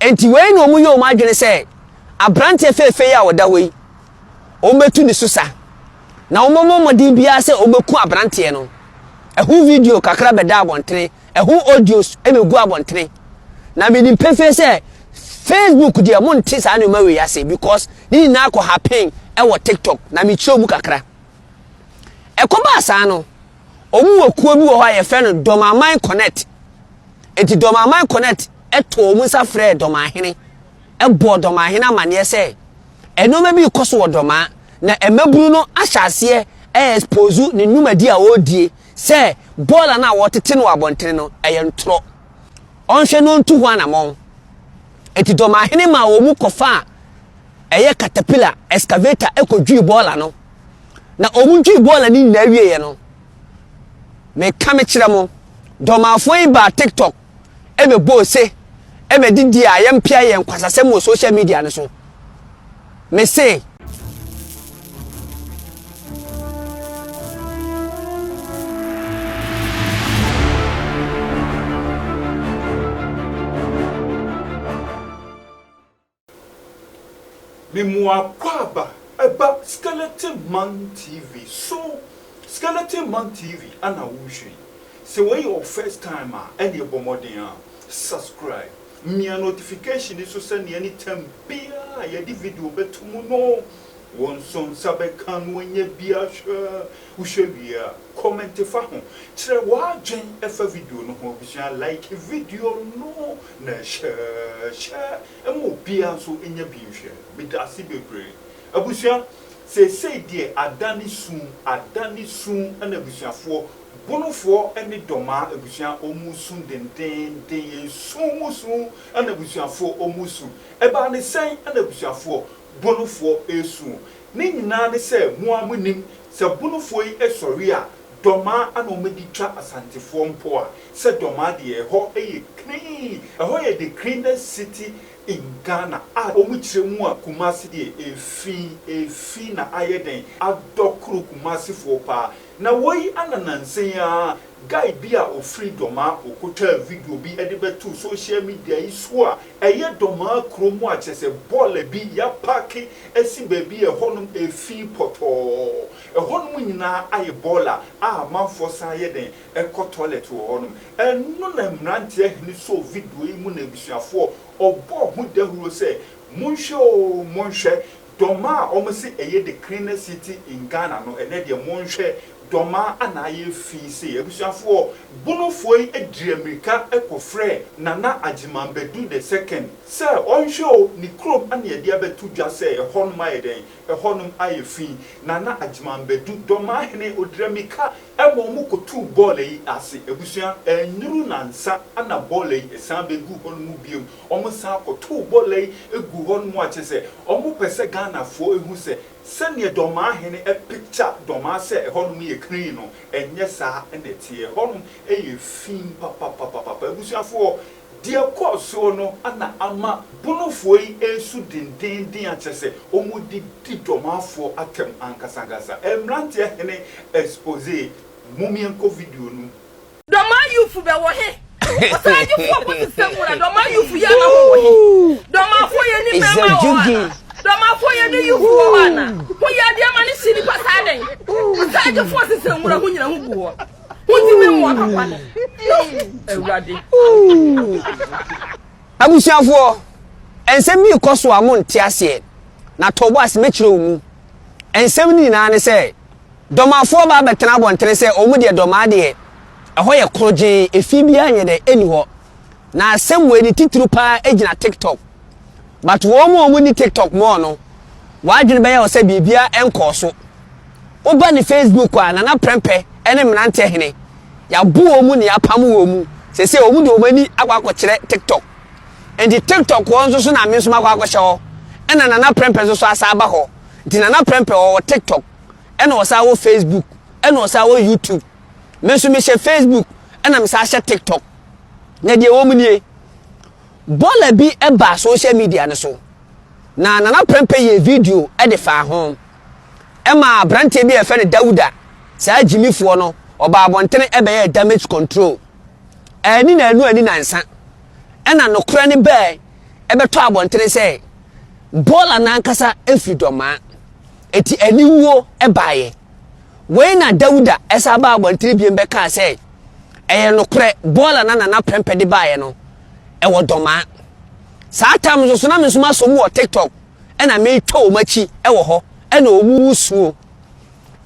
enti we no mu ye o ma adwene se abrante fefe ya woda we o metu ni susa na o momodin bia se obeku abrante no ehu video kakra beda abontere ehu audios emegu abontere na me ni pefe se Facebook dia mo nti sa na ma we ya se because ni na ko happen e TikTok na me chiro mu kakra ekoba sa no omu okuo bi wo ha ye fe no Dormaahene connect enti Dormaahene connect eto omu sa frɛ Dormaahene ebo Dormaahene amane se enoma bi koso wo Dormaa na emaburu no ahyase expose ne numadi a odie se bola na wotete no abontere no ntro onhwe no ntu ho anamon enti Dormaahene ma omu kofa caterpillar excavator ekodwi bola no na omu dwi bola ni na wiye no me kame kire mo Dormaafo yi ba TikTok ebe bo se ebe didi a yempia ye nkwasase mo social media ne so me say Mimwa kwaba eba Skeleton Man TV. So Skeleton Man TV ana wushi. So when your first time and your bomodin subscribe. Me a notification is to send you anytime bia ya di video betumuno. One son sabe kan wenye bia ushabia comment fa ho. Chere wa dwen efa video no ho bia like video no na share emo bia so enya bi hwe. Bidasi bebre abusia say die adani sun ana abusiafo bonofo ene Dormaa abusia omusun den sun ana abusiafo omusun eba ne sen ana abusiafo bonofo esu ni nyina ne se muamunim se bonofo yi esori a Dormaa ana omedi twa asantefo mpo a se Dormaa de ho clean ye the cleanest city in Ghana. Omuchire mu a Kumasi de efi na ayeden adokru Kumasi fo pa na woyi ananansen ya guy bia o free Dormaa okota video bi edebetu social media iso a eye Dormaa kromu a chese ball bi ya parki esi baby honum efi poto honum nyina aye baller a manfo san yeden toilet wo honum eno na Mmrantiehene so video yi mu na bisuafo obo hu dahuro se monhwe Dormaa omse eye the cleanest city in Ghana no ene de monhwe Dormaa anaye fi se abusuafo bonofo yi edri America ekofre nana Agimambedu the second se onhwe ni krom ane de abetu dwa se ehonum ayeden ehonum aye fi nana Agimambedu Dormaahene odri America emo kotu ball yi ase abusua enuru nansa ana ball yi esan begu honum biom omsa kotu ball yi egu honum a chese omo pese Ghana fo ehu se sene Dormaahene picture Dormaa se ehonum ye clean no enye sa enetie honum eye fin papa abusuafo die koso no ana ama bonofo yi esu dindindin a chese omo di Dormaafo atem ankasangasa Mmrantiehene expose mumienko video no Dormaa youth be wo he osaji fo ko sistemura Dormaa youth ya na wo he Dormaafo ye ni mema wo Dormaafo ye ni youth wo wana wo ya dia mani sini pasaden osaji fo sistemura ho nyina ho buo wonti memo papa ewrade abusiafo ensem bi koso amonte ase na tobo ase mekire omu ensem ni na ne se Dormaafo ba betena bontere se omu de Dormaa de eho ye kroje efi bia anye de eni ho na asem we ni titru pa ejina TikTok but wo mu ni TikTok mo no wadwene be ya o se bibia enko so oba ni Facebook a na prempe ene Mmrantiehene ya bu omu ni apam wo mu se omu de omani akwa TikTok and the TikTok won so na me so akwa hye ena na prempe so asa aba ho nti na prempe o TikTok ena o sa wo Facebook ena o sa wo YouTube me so me share Facebook ena me sa share TikTok na de wo mu nie bola bi eba social media ne so na prempe ye video e de fa ho ema brante bi e fe ne Dauda sa jimifo no oba abontene ebe ye damage control ani na anu ani nansa ena nokra ne be ebeto abontere say bola na ankasa efiri Dormaa eti aniwuo ebaye we na Dauda esa ba abontere biem beka say eye nokre bola na prempede baye no ewo Dormaa saa tam so na mesoma so mu TikTok ena me twa o machi ewo ho ena omu suo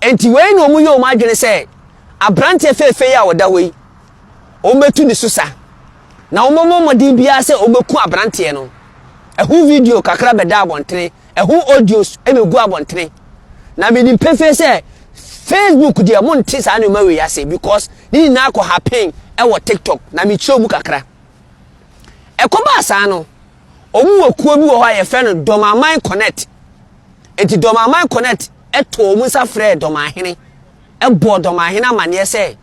enti we na omu ye o madwene say abrante fefe ya woda we o metu ni susa na omomodin bia say obeku abrante no ehu video kakra beda abontere ehu audios emegu abontere na me ni pefe say Facebook dia monte sa na mawe ya say because ni na akọ happen ewo TikTok na me chiomu kakra ekoba asa no omu okuo bi wo ha ye fe no Dormaahene connect eti Dormaahene connect eto omu sa frɛ Dormaahene ebo Dormaahene amane say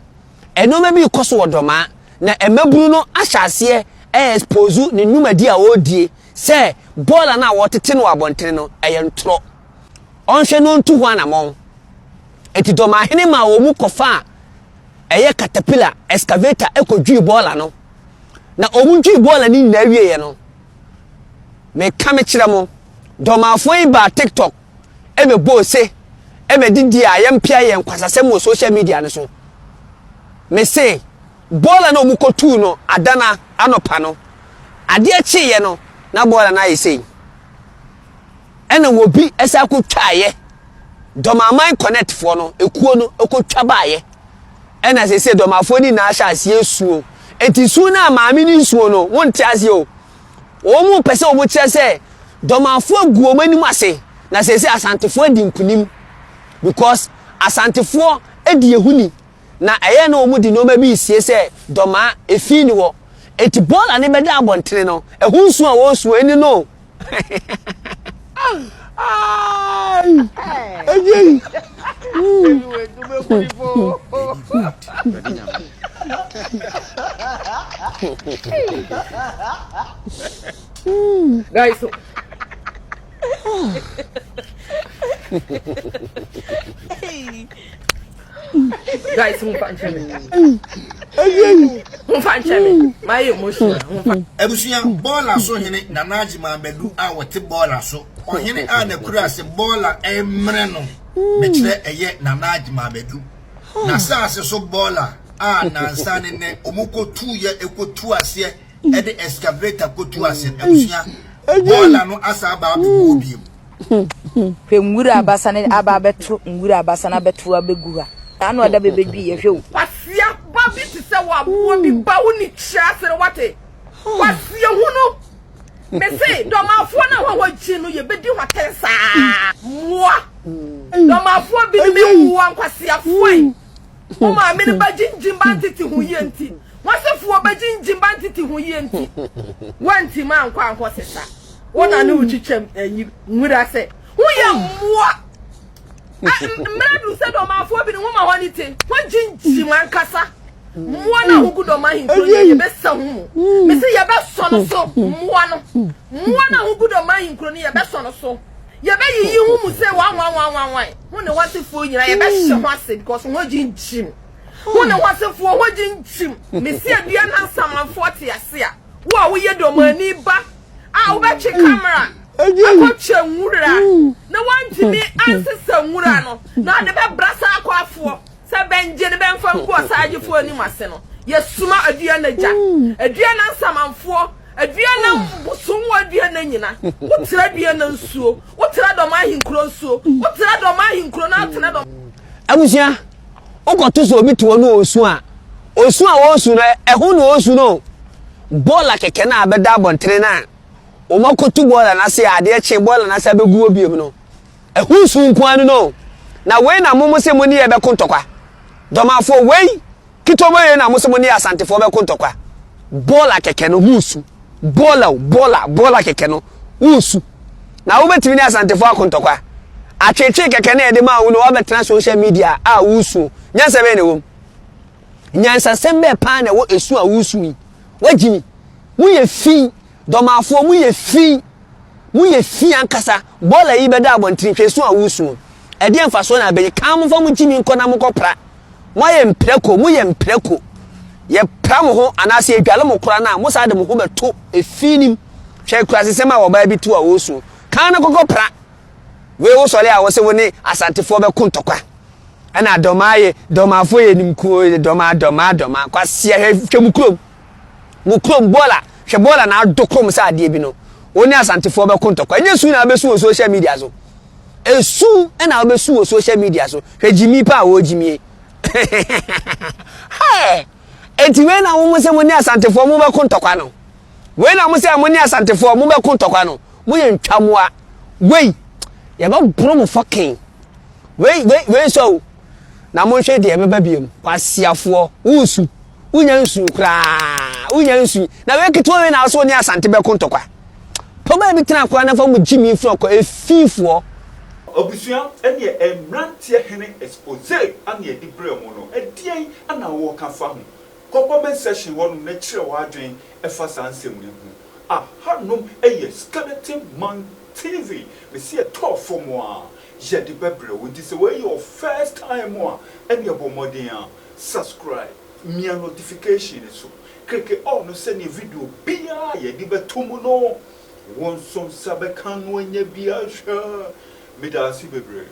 enoma bi koso wo Dormaa na emaburu no ahyase expose ne numadi a odie say bola na wotete no abontere no eyentro onhwe no ntu ho anamon eti Dormaahene ma wo mu kofa eye caterpillar excavator ekodwi bola no na omudwi bola ni na wieye no me kame kire mo Dormaafo yi ba TikTok ebe bose ebe didi ayempia ye nkwasasem wo social media ne so me say bola na omukotu no adana anopa no ade achiye no na bola na yesei ena wobi esa akotwaye Dormaahene connect fo no ekuo no ekotwa baaye ena se Dormaafo ni na ahya asie suo enti su na maami ni suo no wonte ase o mu pese o mu kire se Dormaafo aguo manim ase na se asantefo adi nkunim because asantefo edi ehuni na eye na omu di no ma bi sie se Dormaa efi ni wo eti bola ne beda abontere no ehunsu a wo su eni no ai eji guys guys mfancheme my emotion ebusuya bola so hene na najima bedu a wote bola so ohene a na kura se bola emre no me kire eye na najima bedu na saase so bola a na nsane ne omukotu ye ekotu ase e de excavator kotu ase ebusuya bola no asa ba bu obiem fe ngura abasane aba betu ngura abasana betu abeguha anu ada bebedwi ye hwe wasia babi ti se wa bo bi ba woni kya sere wate wasia hunu me se Dormaafo na wa ji no ye bedi hotensa moa Dormaafo bi me moa nkwasia foi o ma me ne bajinjin bantiti hu yenti wasefo bajinjin bantiti hu yenti wanti ma nkwa nkosesa wona ne uchicham anyi nwura se hu ye moa Mmradu se Dormaafo bi ne wo ma honite wajinjin mankasa moa na hugu Dormaahene kro ye be sa hu me se ye be so no so moa na hugu Dormaahene kro ye be so no so ye be yiyi hu mu se wan hu ne wasefo nyina ye be hye ho ase because ho jinjin hu ne wasefo ho jinjin me se adua na samanfo te ase a wo ye Dormaani ba a wo be che camera akoche nwura na wantimi ansesa nwura no na de be brasa akwafo se benje ne benfa nko asagefo ni mase no yesuma adua na ja adua na samanfo adua na busumwa adua na nyina wotira adua na nsuo wotira Dormaahene kro nsuo wotira Dormaahene kro na atena do abusia okoto so obi to no osu a wo osu na ehu no osu no bola keke na abeda abontere na o makotu bola na se ade eche bola na se begu obiem no ehu su nkuan no na we na momo se moni ye be kontokwa Dormaafo we kitomo ye na moso moni asantefo be kontokwa bola keke no husu bola keke no husu na wo betimi ni asantefo akontokwa atweche keke na ye de ma wo no wa betena social media a husu nyansa be ne wo nyansa sembe pa na wo esu a husu ni wajimi mu ye fi Dormaafo mu ye fi ankasa bola yi beda abontin hwesu a wusu e de mfaso na be kan mo mu jimi nko na mo kopra mo ye mpreko ye pra mo ho anase edwale mo kora na mo sa de mo ho beto efinim hwe kurase sema wo ba bi to a wo su kan na kokko pra we wo sole a wo se wo ni asantefo be kontokwa ana domaafo ye nimkuo doma kwase hwe mukrom bola hwe bola na adokrom sa ade bi no oni asantefo be kontokwa enye su na be su social media so esu na obesu wo social media so hwe jimi pa wo jimi hey enti we na wo se mo ni asantefo mo be kontokwa no we na mo se mo ni asantefo mo be kontokwa no mo ye ntwamoa we ye ba bro mo fucking we so na mo hwe de beba biem kwasiafo usu unya nsu kra na we keto we na so ni asante be kontokwa poba bi tena kwa na fa mo jimi fro ko efifo Obusua ene Mmrantiehene expose ane edi bremo no edien ana wo ka fa ho comment section wonu na kire wa adwen efa sansem ne ho hanom eye Skeleton Man TV we see a top for mo je de bebre wo di se we your first time mo ene bomodin subscribe mia notification so click on no send video bia ye di betumu no won som sabe kan no nya bia hwa Midasi bebre.